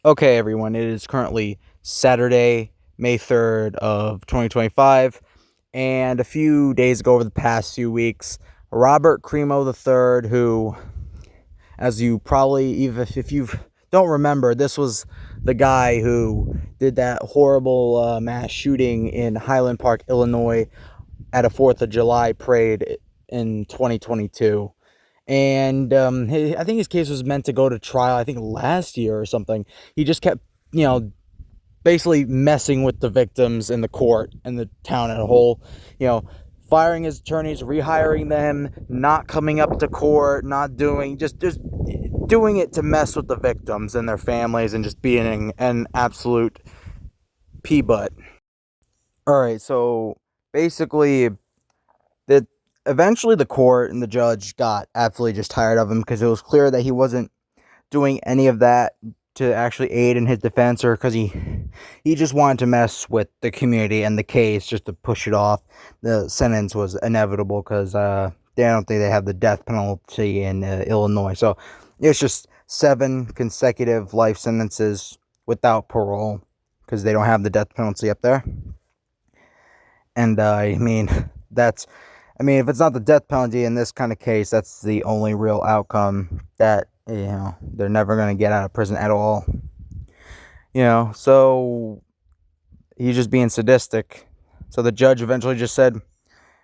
Okay, everyone, it is currently Saturday, May 3rd of 2025, and a few days ago, over the past few weeks, Robert Crimo III, who, as you probably, even if you don't remember, this was the guy who did that horrible mass shooting in Highland Park, Illinois, at a 4th of July parade in 2022. And I think his case was meant to go to trial, I think last year or something. He just kept, you know, basically messing with the victims in the court and the town as a whole, you know, firing his attorneys, rehiring them, not coming up to court, not doing, just doing it to mess with the victims and their families and just being an absolute pea-butt. All right, so basically, that eventually the court and the judge got absolutely just tired of him because it was clear that he wasn't doing any of that to actually aid in his defense, or because he just wanted to mess with the community and the case just to push it off. The sentence was inevitable because they don't think they have the death penalty in Illinois, so it's just 7 consecutive life sentences without parole because they don't have the death penalty up there. And I mean, that's, I mean, if it's not the death penalty in this kind of case, that's the only real outcome that, they're never going to get out of prison at all. So he's just being sadistic. So the judge eventually just said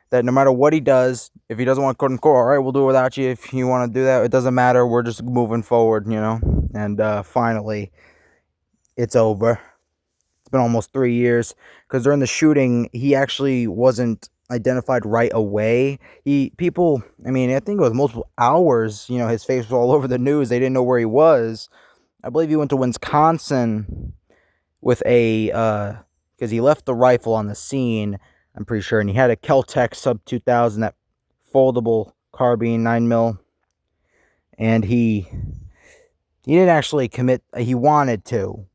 that no matter what he does, if he doesn't want to go to court, all right, we'll do it without you. If you want to do that, it doesn't matter. We're just moving forward, And finally, it's over. It's been almost 3 years because during the shooting, he actually wasn't identified right away. I think it was multiple hours. His face was all over the news. They didn't know where he was. I believe he went to Wisconsin with because he left the rifle on the scene, I'm pretty sure, and he had a Kel-Tec Sub 2000, that foldable carbine 9mm, and he didn't actually commit. He wanted to.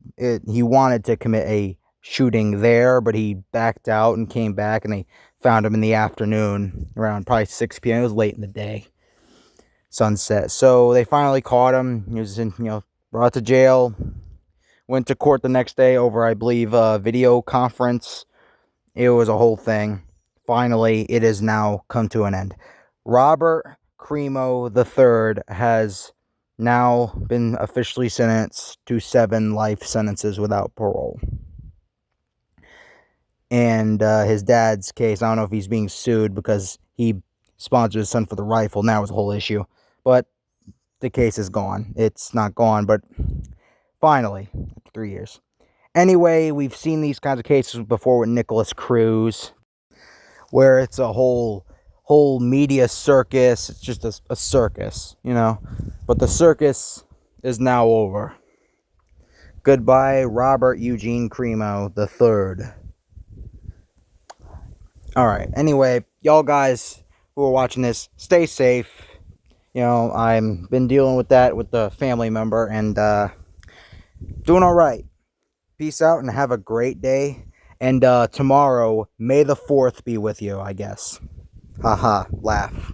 He wanted to commit a shooting there, but he backed out and came back, and they found him in the afternoon around probably 6 p.m. It was late in the day, sunset. So they finally caught him. He was brought to jail. Went to court the next day over, I believe, a video conference. It was a whole thing. Finally, it has now come to an end. Robert Crimo III has now been officially sentenced to 7 life sentences without parole. And his dad's case, I don't know if he's being sued because he sponsored his son for the rifle. Now it's a whole issue. But the case is gone. It's not gone, but finally, after 3 years. Anyway, we've seen these kinds of cases before with Nicholas Cruz, where it's a whole media circus. It's just a circus, But the circus is now over. Goodbye, Robert Eugene Crimo III. Alright, anyway, y'all guys who are watching this, stay safe. I've been dealing with that with the family member, and doing alright. Peace out and have a great day. And tomorrow, May the 4th be with you, I guess. Haha, laugh.